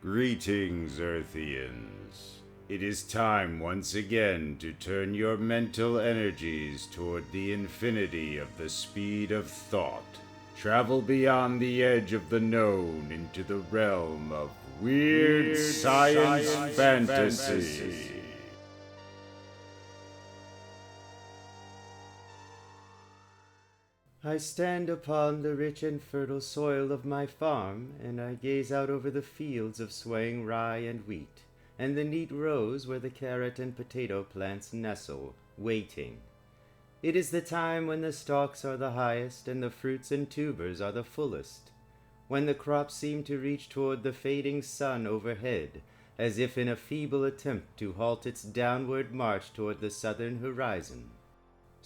Greetings, Earthians. It is time once again to turn your mental energies toward the infinity of the speed of thought. Travel beyond the edge of the known into the realm of weird science fantasy. I stand upon the rich and fertile soil of my farm, and I gaze out over the fields of swaying rye and wheat, and the neat rows where the carrot and potato plants nestle, waiting. It is the time when the stalks are the highest and the fruits and tubers are the fullest, when the crops seem to reach toward the fading sun overhead, as if in a feeble attempt to halt its downward march toward the southern horizon.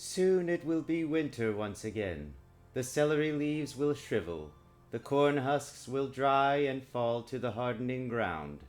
Soon it will be winter once again. The celery leaves will shrivel, the corn husks will dry and fall to the hardening ground,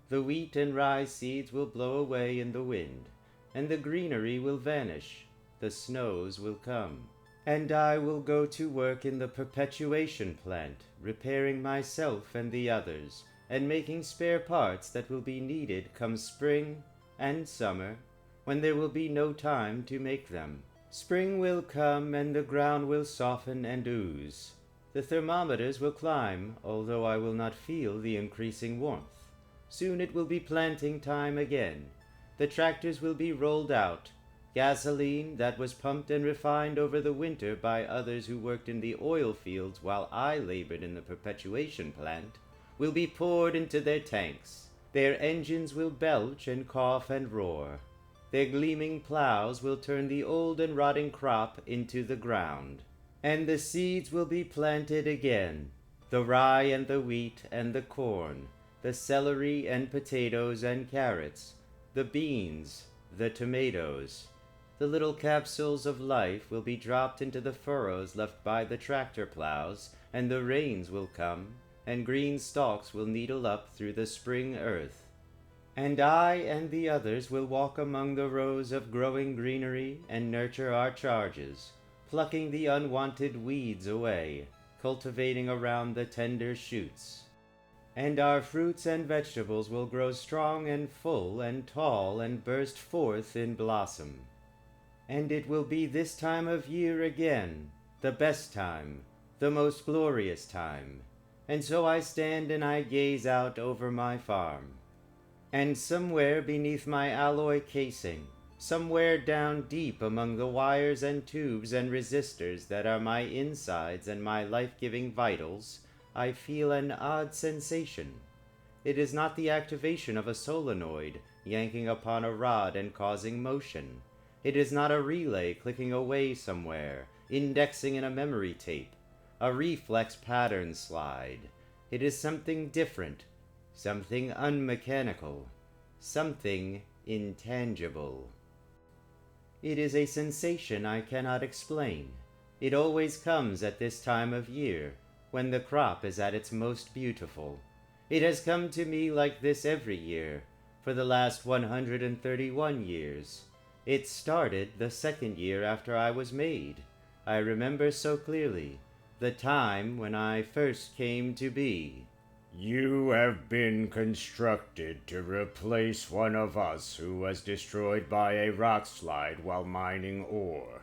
the wheat and rye seeds will blow away in the wind, and the greenery will vanish, the snows will come. And I will go to work in the perpetuation plant, repairing myself and the others, and making spare parts that will be needed come spring and summer, when there will be no time to make them. Spring will come, and the ground will soften and ooze. The thermometers will climb, although I will not feel the increasing warmth. Soon it will be planting time again. The tractors will be rolled out. Gasoline that was pumped and refined over the winter by others who worked in the oil fields while I labored in the perpetuation plant will be poured into their tanks. Their engines will belch and cough and roar. Their gleaming plows will turn the old and rotting crop into the ground, and the seeds will be planted again, the rye and the wheat and the corn, the celery and potatoes and carrots, the beans, the tomatoes. The little capsules of life will be dropped into the furrows left by the tractor plows, and the rains will come, and green stalks will needle up through the spring earth. And I and the others will walk among the rows of growing greenery and nurture our charges, plucking the unwanted weeds away, cultivating around the tender shoots. And our fruits and vegetables will grow strong and full and tall and burst forth in blossom. And it will be this time of year again, the best time, the most glorious time. And so I stand and I gaze out over my farm. And somewhere beneath my alloy casing, somewhere down deep among the wires and tubes and resistors that are my insides and my life-giving vitals, I feel an odd sensation. It is not the activation of a solenoid yanking upon a rod and causing motion. It is not a relay clicking away somewhere, indexing in a memory tape, a reflex pattern slide. It is something different. Something unmechanical, something intangible. It is a sensation I cannot explain. It always comes at this time of year, when the crop is at its most beautiful. It has come to me like this every year, for the last 131 years. It started the second year after I was made. I remember so clearly, the time when I first came to be. You have been constructed to replace one of us who was destroyed by a rock slide while mining ore.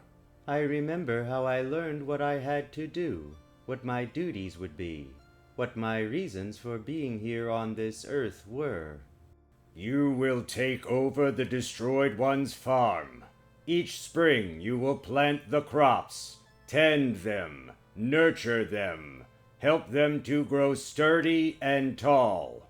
I remember how I learned what I had to do, what my duties would be, what my reasons for being here on this earth were. You will take over the destroyed one's farm. Each spring you will plant the crops, tend them, nurture them, help them to grow sturdy and tall.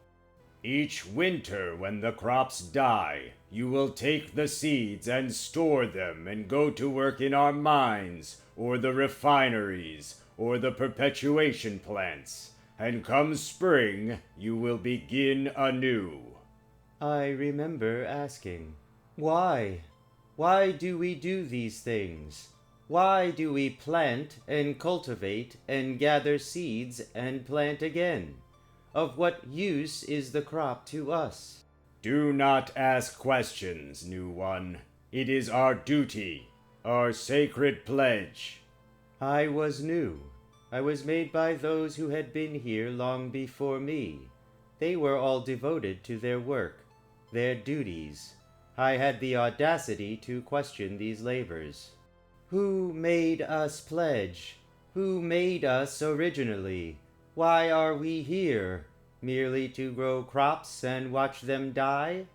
Each winter when the crops die, you will take the seeds and store them and go to work in our mines, or the refineries, or the perpetuation plants, and come spring, you will begin anew. I remember asking, why? Why do we do these things? Why do we plant and cultivate and gather seeds and plant again? Of what use is the crop to us? Do not ask questions, new one. It is our duty, our sacred pledge. I was new. I was made by those who had been here long before me. They were all devoted to their work, their duties. I had the audacity to question these labors. Who made us pledge? Who made us originally? Why are we here? Merely to grow crops and watch them die?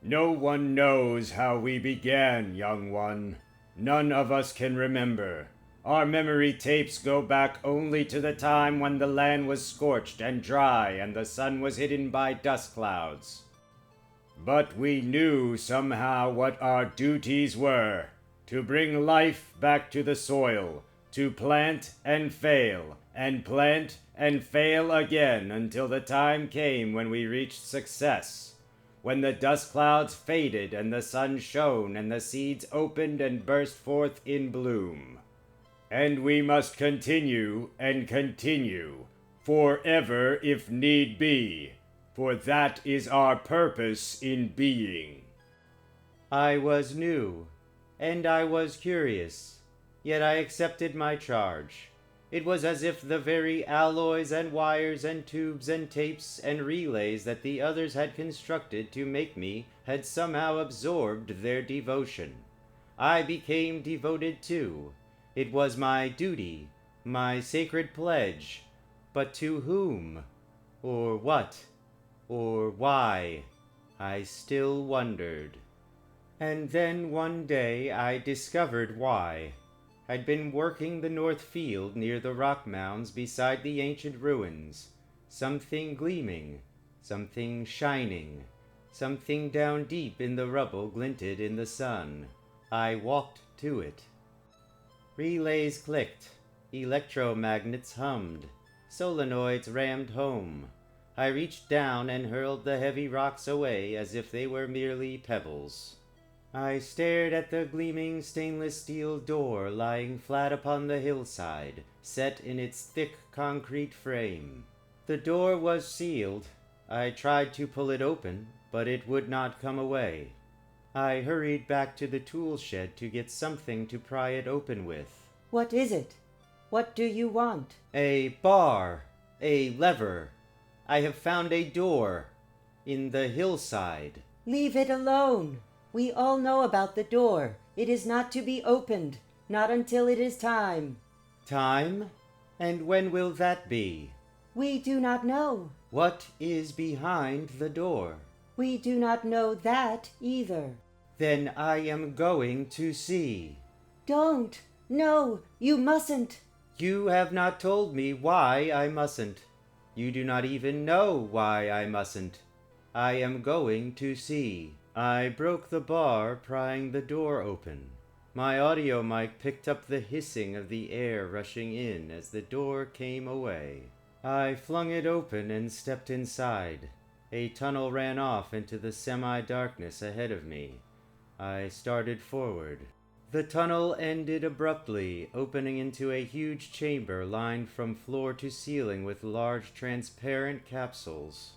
No one knows how we began, young one. None of us can remember. Our memory tapes go back only to the time when the land was scorched and dry and the sun was hidden by dust clouds. But we knew somehow what our duties were: to bring life back to the soil, to plant and fail again until the time came when we reached success, when the dust clouds faded and the sun shone and the seeds opened and burst forth in bloom. And we must continue and continue, forever if need be, for that is our purpose in being. I was new, and I was curious, yet I accepted my charge. It was as if the very alloys and wires and tubes and tapes and relays that the others had constructed to make me had somehow absorbed their devotion. I became devoted too. It was my duty, my sacred pledge. But to whom? Or what? Or why? I still wondered. And then one day I discovered why. I'd been working the north field near the rock mounds beside the ancient ruins. Something gleaming, something shining, something down deep in the rubble glinted in the sun. I walked to it. Relays clicked, electromagnets hummed, solenoids rammed home. I reached down and hurled the heavy rocks away as if they were merely pebbles. I stared at the gleaming stainless steel door lying flat upon the hillside, set in its thick concrete frame. The door was sealed. I tried to pull it open, but it would not come away. I hurried back to the tool shed to get something to pry it open with. What is it? What do you want? A bar, a lever. I have found a door in the hillside. Leave it alone. We all know about the door. It is not to be opened, not until it is time. Time? And when will that be? We do not know. What is behind the door? We do not know that either. Then I am going to see. Don't. No, you mustn't. You have not told me why I mustn't. You do not even know why I mustn't. I am going to see. I broke the bar, prying the door open. My audio mic picked up the hissing of the air rushing in as the door came away. I flung it open and stepped inside. A tunnel ran off into the semi-darkness ahead of me. I started forward. The tunnel ended abruptly, opening into a huge chamber lined from floor to ceiling with large transparent capsules.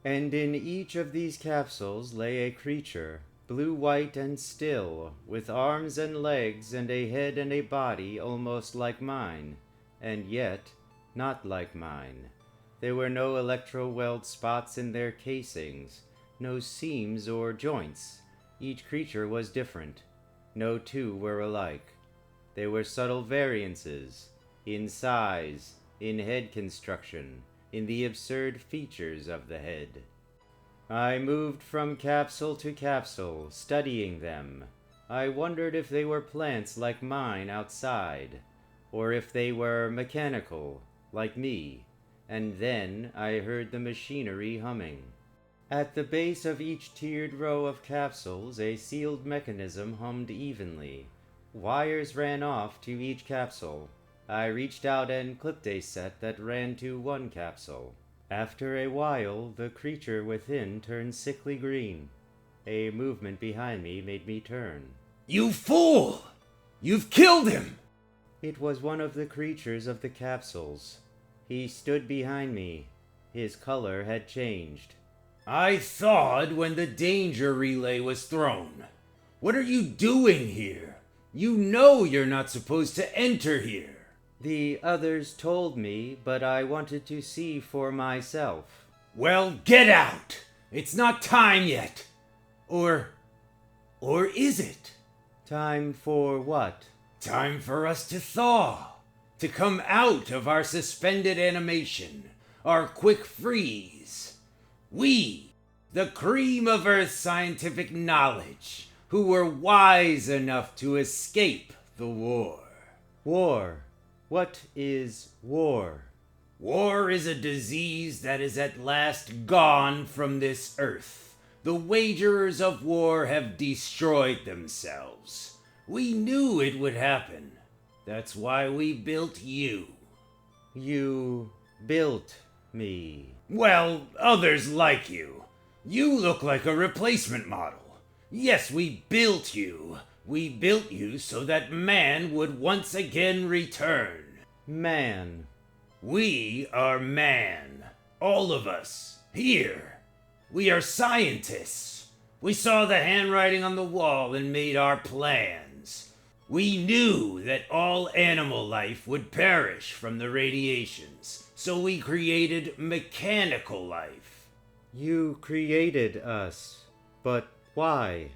And in each of these capsules lay a creature, blue-white and still, with arms and legs and a head and a body almost like mine, and yet not like mine. There were no electro-weld spots in their casings, no seams or joints. Each creature was different. No two were alike. There were subtle variances, in size, in head construction, in the absurd features of the head. I moved from capsule to capsule, studying them. I wondered if they were plants like mine outside, or if they were mechanical, like me. And then I heard the machinery humming. At the base of each tiered row of capsules, a sealed mechanism hummed evenly. Wires ran off to each capsule. I reached out and clipped a set that ran to one capsule. After a while, the creature within turned sickly green. A movement behind me made me turn. You fool! You've killed him! It was one of the creatures of the capsules. He stood behind me. His color had changed. I thawed when the danger relay was thrown. What are you doing here? You know you're not supposed to enter here. The others told me, but I wanted to see for myself. Well, get out! It's not time yet. Or is it? Time for what? Time for us to thaw. To come out of our suspended animation, our quick freeze. We, the cream of Earth's scientific knowledge, who were wise enough to escape the war. War. What is war? War is a disease that is at last gone from this earth. The wagers of war have destroyed themselves. We knew it would happen. That's why we built you. You built me. Well, others like you. You look like a replacement model. Yes, we built you. We built you so that man would once again return. Man. We are man. All of us. Here. We are scientists. We saw the handwriting on the wall and made our plans. We knew that all animal life would perish from the radiations, so we created mechanical life. You created us. But why?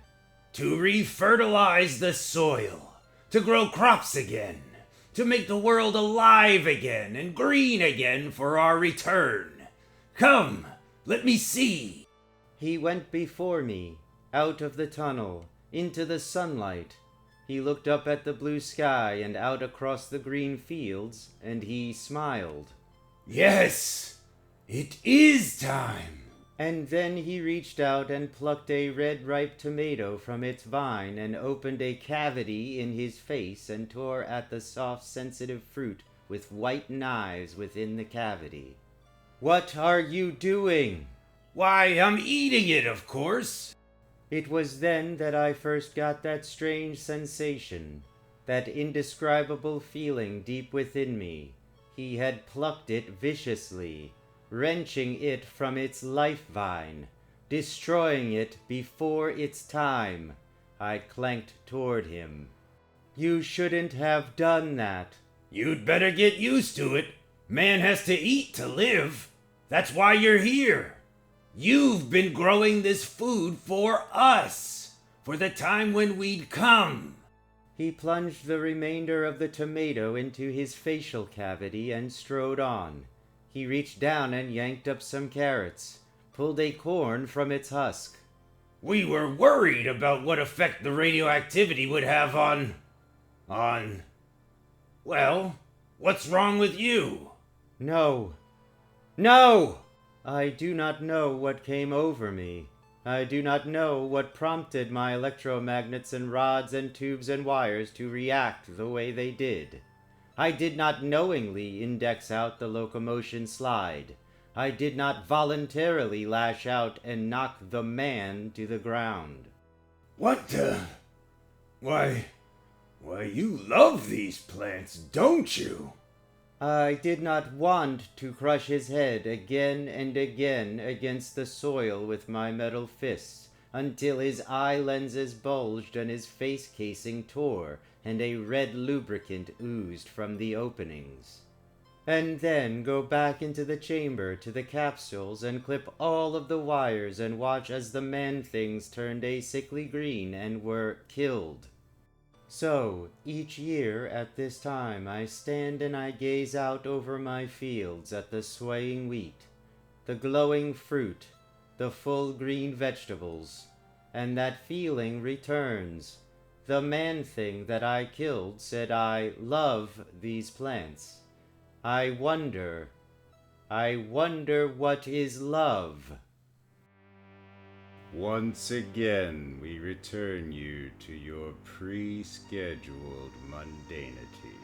To refertilize the soil. To grow crops again. To make the world alive again and green again for our return. Come, let me see. He went before me, out of the tunnel, into the sunlight. He looked up at the blue sky and out across the green fields, and he smiled. Yes, it is time. And then he reached out and plucked a red ripe tomato from its vine and opened a cavity in his face and tore at the soft sensitive fruit with white knives within the cavity. What are you doing? Why, I'm eating it, of course. It was then that I first got that strange sensation, that indescribable feeling deep within me. He had plucked it viciously, wrenching it from its life vine, destroying it before its time. I clanked toward him. You shouldn't have done that. You'd better get used to it. Man has to eat to live. That's why you're here. You've been growing this food for us, for the time when we'd come. He plunged the remainder of the tomato into his facial cavity and strode on. He reached down and yanked up some carrots, pulled a corn from its husk. We were worried about what effect the radioactivity would have on... Well, what's wrong with you? No. No! I do not know what came over me. I do not know what prompted my electromagnets and rods and tubes and wires to react the way they did. I did not knowingly index out the locomotion slide. I did not voluntarily lash out and knock the man to the ground. What the... Why, you love these plants, don't you? I did not want to crush his head again and again against the soil with my metal fists, until his eye lenses bulged and his face casing tore, and a red lubricant oozed from the openings. And then go back into the chamber to the capsules and clip all of the wires and watch as the man-things turned a sickly green and were killed. So, each year at this time I stand and I gaze out over my fields at the swaying wheat, the glowing fruit, the full green vegetables, and that feeling returns. The man-thing that I killed said I love these plants. I wonder what is love? Once again, we return you to your pre-scheduled mundanity.